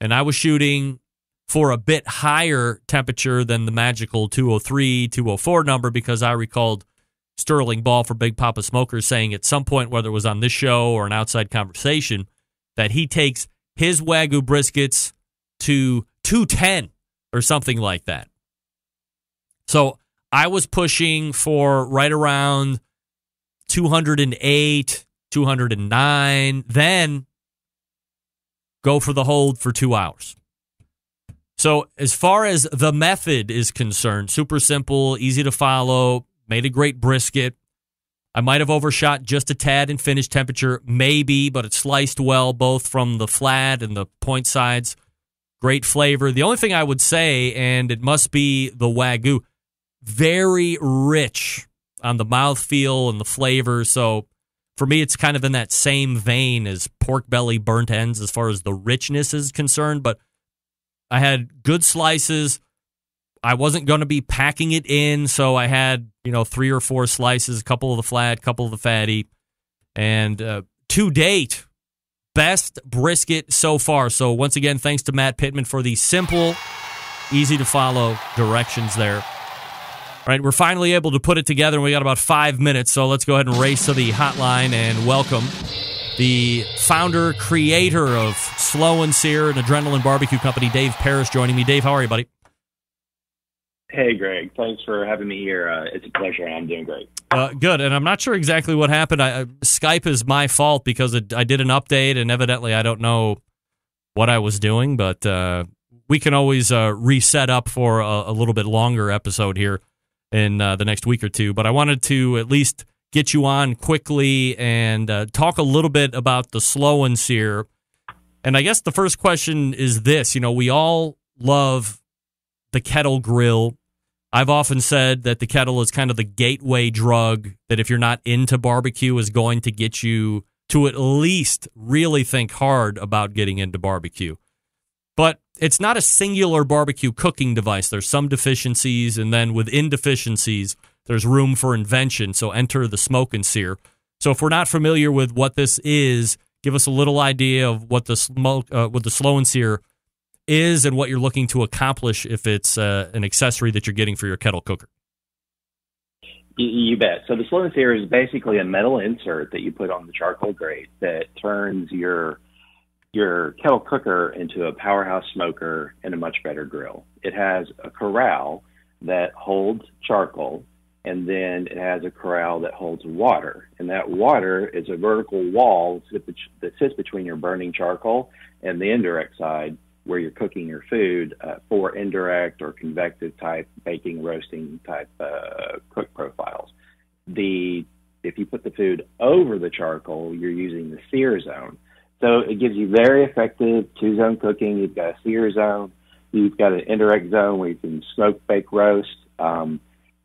And I was shooting for a bit higher temperature than the magical 203, 204 number because I recalled Sterling Ball for Big Papa Smokers saying at some point, whether it was on this show or an outside conversation, that he takes his Wagyu briskets to 210 or something like that. So I was pushing for right around 208, 209, then go for the hold for 2 hours. So as far as the method is concerned, super simple, easy to follow, made a great brisket. I might have overshot just a tad in finish temperature, maybe, but it sliced well both from the flat and the point sides. Great flavor. The only thing I would say, and it must be the Wagyu, very rich on the mouthfeel and the flavor. So for me, it's kind of in that same vein as pork belly burnt ends as far as the richness is concerned. But I had good slices. I wasn't going to be packing it in, so I had 3 or 4 slices, a couple of the flat, a couple of the fatty. And to date, best brisket so far. So once again, thanks to Matt Pittman for the simple, easy to follow directions there. All right, we're finally able to put it together, and we got about 5 minutes, so let's go ahead and race to the hotline and welcome the founder, creator of Slow and Sear and Adrenaline Barbecue Company, Dave Parrish, joining me. Dave, how are you, buddy? Hey, Greg. Thanks for having me here. It's a pleasure. I'm doing great. Good, and I'm not sure exactly what happened. Skype is my fault because I did an update, and evidently I don't know what I was doing, but we can always reset up for a little bit longer episode here in the next week or two. But I wanted to at least get you on quickly and talk a little bit about the Slow and Sear. And I guess the first question is this. We all love the kettle grill. I've often said that the kettle is kind of the gateway drug that if you're not into barbecue is going to get you to at least really think hard about getting into barbecue. But it's not a singular barbecue cooking device. There's some deficiencies, and then within deficiencies, there's room for invention. So enter the Smoke and Sear. So if we're not familiar with what this is, give us a little idea of what the Slow and Sear is and what you're looking to accomplish if it's an accessory that you're getting for your kettle cooker. You bet. So the Slow and Sear is basically a metal insert that you put on the charcoal grate that turns your kettle cooker into a powerhouse smoker and a much better grill. It has a corral that holds charcoal, and then it has a corral that holds water. And that water is a vertical wall that sits between your burning charcoal and the indirect side where you're cooking your food for indirect or convective type baking, roasting type cook profiles. If you put the food over the charcoal, you're using the sear zone. So it gives you very effective 2-zone cooking. You've got a sear zone. You've got an indirect zone where you can smoke, bake, roast.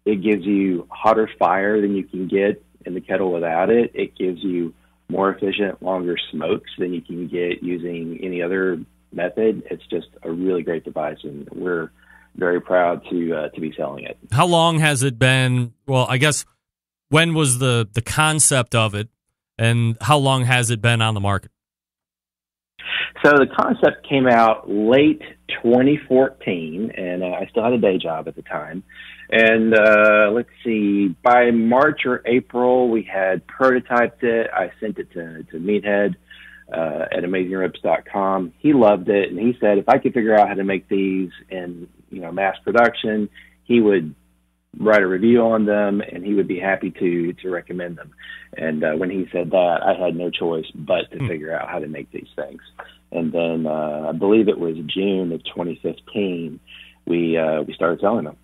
It gives you hotter fire than you can get in the kettle without it. It gives you more efficient, longer smokes than you can get using any other method. It's just a really great device, and we're very proud to be selling it. How long has it been? Well, I guess when was the concept of it, and how long has it been on the market? So the concept came out late 2014, and I still had a day job at the time. And let's see, by March or April, we had prototyped it. I sent it to Meathead at AmazingRibs.com. He loved it, and he said if I could figure out how to make these in mass production, he would write a review on them, and he would be happy to recommend them. And when he said that, I had no choice but to figure out how to make these things. And then I believe it was June of 2015, we started selling them.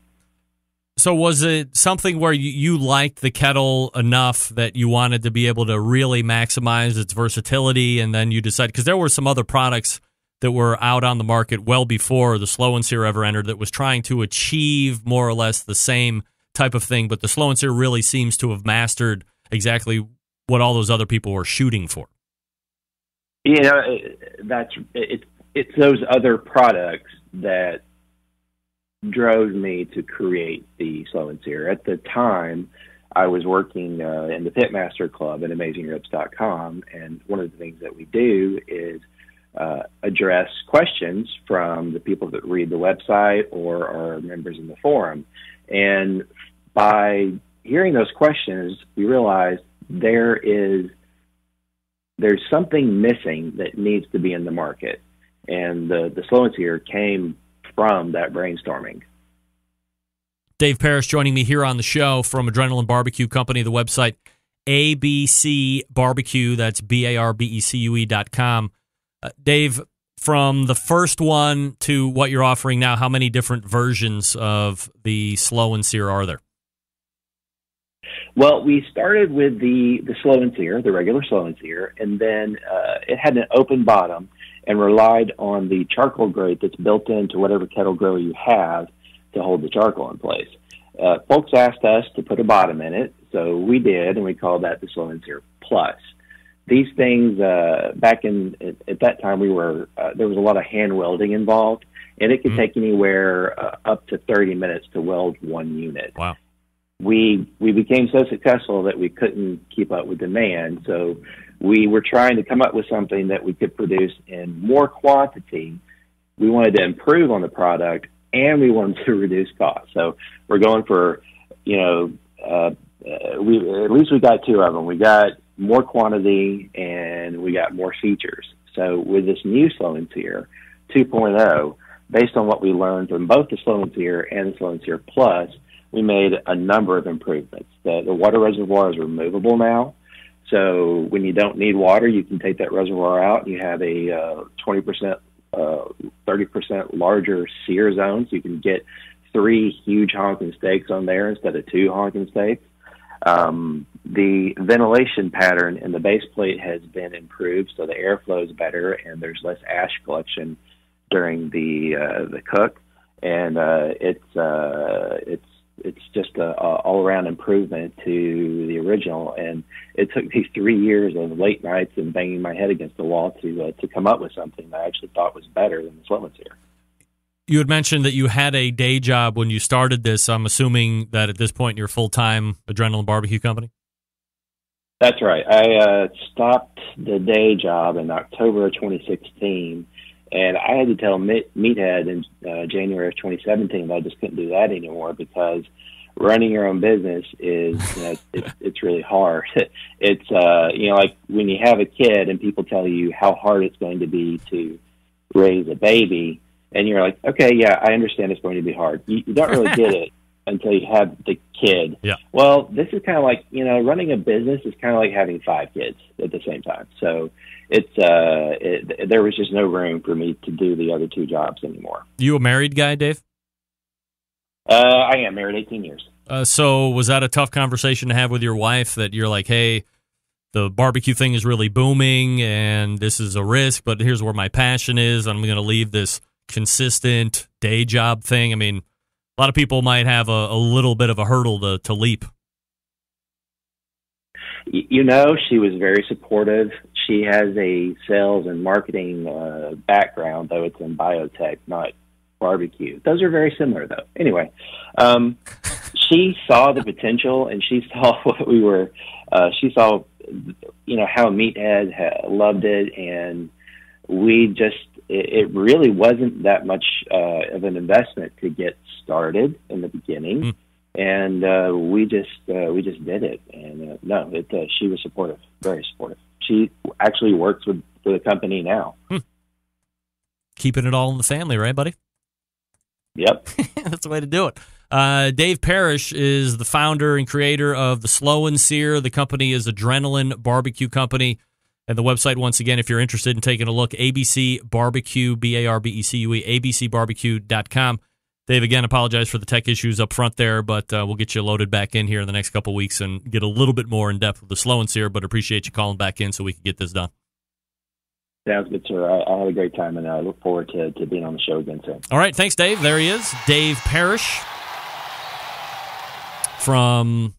So was it something where you liked the kettle enough that you wanted to be able to really maximize its versatility, and then you decided, because there were some other products that were out on the market well before the Slow and Sear ever entered that was trying to achieve more or less the same type of thing, but the Slow and Sear really seems to have mastered exactly what all those other people were shooting for. It's those other products that drove me to create the Slow and Sear. At the time, I was working in the Pitmaster Club at AmazingRibs.com, and one of the things that we do is address questions from the people that read the website or are members in the forum. And by hearing those questions, we realized there's something missing that needs to be in the market. And the Slow and Sear came from that brainstorming. Dave Parrish joining me here on the show from Adrenaline Barbecue Company, the website ABC Barbecue, that's BARBECUE.com. Dave, from the first one to what you're offering now, how many different versions of the Slow and Sear are there? Well, we started with the Slow and Sear, the regular Slow and Sear, and then it had an open bottom and relied on the charcoal grate that's built into whatever kettle grill you have to hold the charcoal in place. Folks asked us to put a bottom in it, so we did, and we called that the Slow and Sear Plus. These things, back at that time, there was a lot of hand welding involved, and it could take anywhere up to 30 minutes to weld one unit. Wow. We became so successful that we couldn't keep up with demand, so we were trying to come up with something that we could produce in more quantity. We wanted to improve on the product, and we wanted to reduce costs. So we're going for, at least we got two of them. We got more quantity, and we got more features. So with this new Slow and Sear 2.0, based on what we learned from both the Slow and Sear and the Slow and Sear Plus, we made a number of improvements. The water reservoir is removable now. So when you don't need water, you can take that reservoir out. You have a 20%, 30% larger sear zone, so you can get 3 huge honking steaks on there instead of 2 honking steaks. The ventilation pattern in the base plate has been improved, so the airflow is better and there's less ash collection during the cook. And it's just a all-around improvement to the original. And it took me 3 years of late nights and banging my head against the wall to come up with something that I actually thought was better than the Slow and Sear. You had mentioned that you had a day job when you started this. I'm assuming that at this point you're full-time Adrenaline Barbecue Company? That's right. I stopped the day job in October of 2016, and I had to tell Meathead in January of 2017 that I just couldn't do that anymore because running your own business is, it's really hard. It's, like when you have a kid and people tell you how hard it's going to be to raise a baby, and you're like, okay, yeah, I understand it's going to be hard. You don't really get it until you have the kid. Yeah. Well, this is kind of like, running a business is kind of like having 5 kids at the same time. So there was just no room for me to do the other 2 jobs anymore. You a married guy, Dave? I am married 18 years. So was that a tough conversation to have with your wife that you're like, hey, the barbecue thing is really booming and this is a risk, but here's where my passion is. I'm going to leave this consistent day job thing. I mean, A lot of people might have a little bit of a hurdle to leap. You know, she was very supportive. She has a sales and marketing background, though it's in biotech, not barbecue. Those are very similar, though. Anyway, she saw the potential, and she saw what we were. She saw, how Meathead loved it, and we just. It really wasn't that much of an investment to get started in the beginning, and we just did it. And she was supportive, very supportive. She actually works with the company now. Keeping it all in the family, right, buddy? Yep. That's the way to do it. Dave Parrish is the founder and creator of the Slow and Sear. The company is Adrenaline Barbecue Company. And the website, once again, if you're interested in taking a look, ABC Barbecue, BARBECUE, abcbarbecue.com. Dave, again, apologize for the tech issues up front there, but we'll get you loaded back in here in the next couple of weeks and get a little bit more in depth with the Slow and Sear, but appreciate you calling back in so we can get this done. Sounds good, sir. I had a great time, and I look forward to being on the show again soon. All right, thanks, Dave. There he is, Dave Parrish from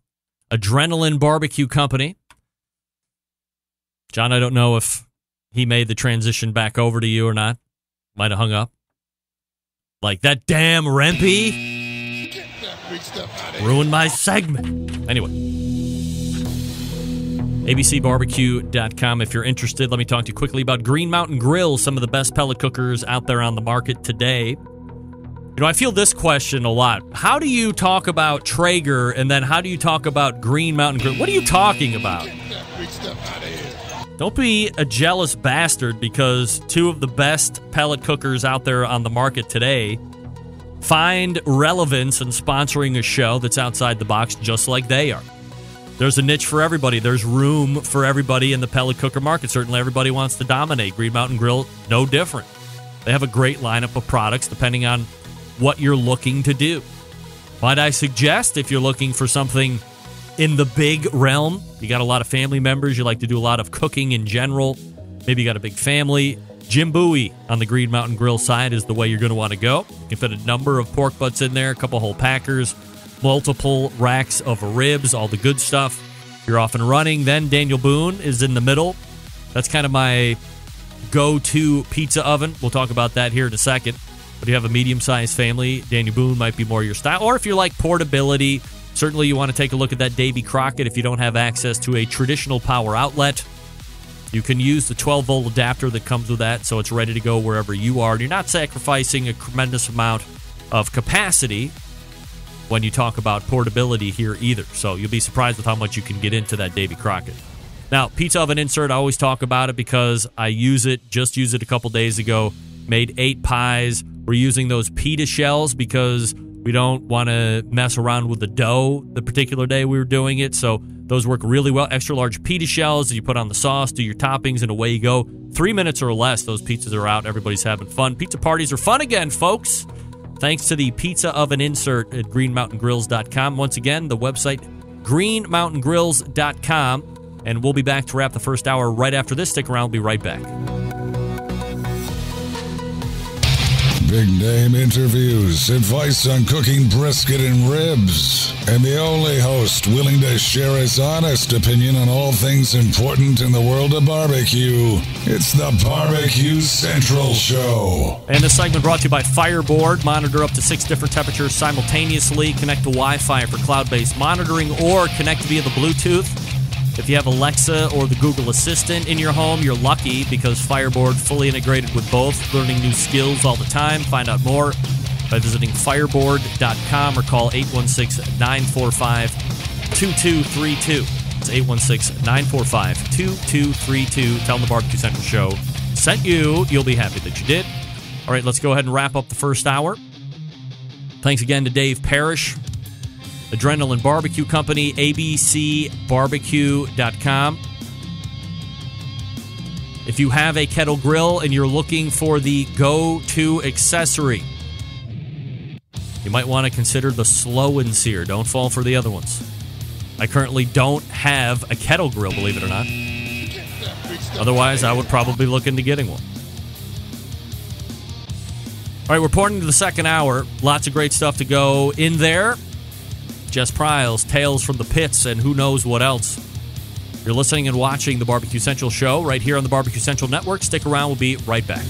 Adrenaline Barbecue Company. John, I don't know if he made the transition back over to you or not. Might have hung up. Like, that damn Rempe ruined my segment. Anyway, abcbarbecue.com if you're interested. Let me talk to you quickly about Green Mountain Grill, some of the best pellet cookers out there on the market today. I feel this question a lot. How do you talk about Traeger and then how do you talk about Green Mountain Grill? What are you talking about? Don't be a jealous bastard because two of the best pellet cookers out there on the market today find relevance in sponsoring a show that's outside the box just like they are. There's a niche for everybody. There's room for everybody in the pellet cooker market. Certainly everybody wants to dominate. Green Mountain Grill, no different. They have a great lineup of products depending on what you're looking to do. Might I suggest if you're looking for something in the big realm, you got a lot of family members, you like to do a lot of cooking in general, maybe you got a big family, Jim Bowie on the Green Mountain Grill side is the way you're going to want to go. You can fit a number of pork butts in there, a couple whole packers, multiple racks of ribs, all the good stuff. You're off and running. Then Daniel Boone is in the middle. That's kind of my go-to pizza oven. We'll talk about that here in a second. But if you have a medium-sized family, Daniel Boone might be more your style. Or if you like portability, certainly you want to take a look at that Davy Crockett. If you don't have access to a traditional power outlet, you can use the 12-volt adapter that comes with that, so it's ready to go wherever you are. And you're not sacrificing a tremendous amount of capacity when you talk about portability here either. So you'll be surprised with how much you can get into that Davy Crockett. Now, pizza oven insert, I always talk about it because I use it a couple days ago. Made 8 pies. We're using those pita shells because we don't want to mess around with the dough the particular day we were doing it. So those work really well. Extra large pita shells that you put on the sauce, do your toppings, and away you go. 3 minutes or less, those pizzas are out. Everybody's having fun. Pizza parties are fun again, folks. Thanks to the pizza oven insert at greenmountaingrills.com. Once again, the website, greenmountaingrills.com. And we'll be back to wrap the first hour right after this. Stick around. We'll be right back. Big name interviews, advice on cooking brisket and ribs, and the only host willing to share his honest opinion on all things important in the world of barbecue. It's the Barbecue Central Show. And this segment brought to you by Fireboard. Monitor up to 6 different temperatures simultaneously. Connect to Wi-Fi for cloud-based monitoring or connect via the Bluetooth. If you have Alexa or the Google Assistant in your home, you're lucky because Fireboard fully integrated with both, learning new skills all the time. Find out more by visiting fireboard.com or call 816-945-2232. It's 816-945-2232. Tell them the Barbecue Central Show sent you. You'll be happy that you did. All right, let's go ahead and wrap up the first hour. Thanks again to Dave Parrish, Adrenaline Barbecue Company, abcbarbecue.com. If you have a kettle grill and you're looking for the go-to accessory, you might want to consider the Slow and Sear. Don't fall for the other ones. I currently don't have a kettle grill, believe it or not. Otherwise, I would probably look into getting one. All right, we're pouring into the second hour. Lots of great stuff to go in there. Jess Pryles, Tales from the Pits, and who knows what else. You're listening and watching the Barbecue Central show right here on the Barbecue Central Network. Stick around. We'll be right back.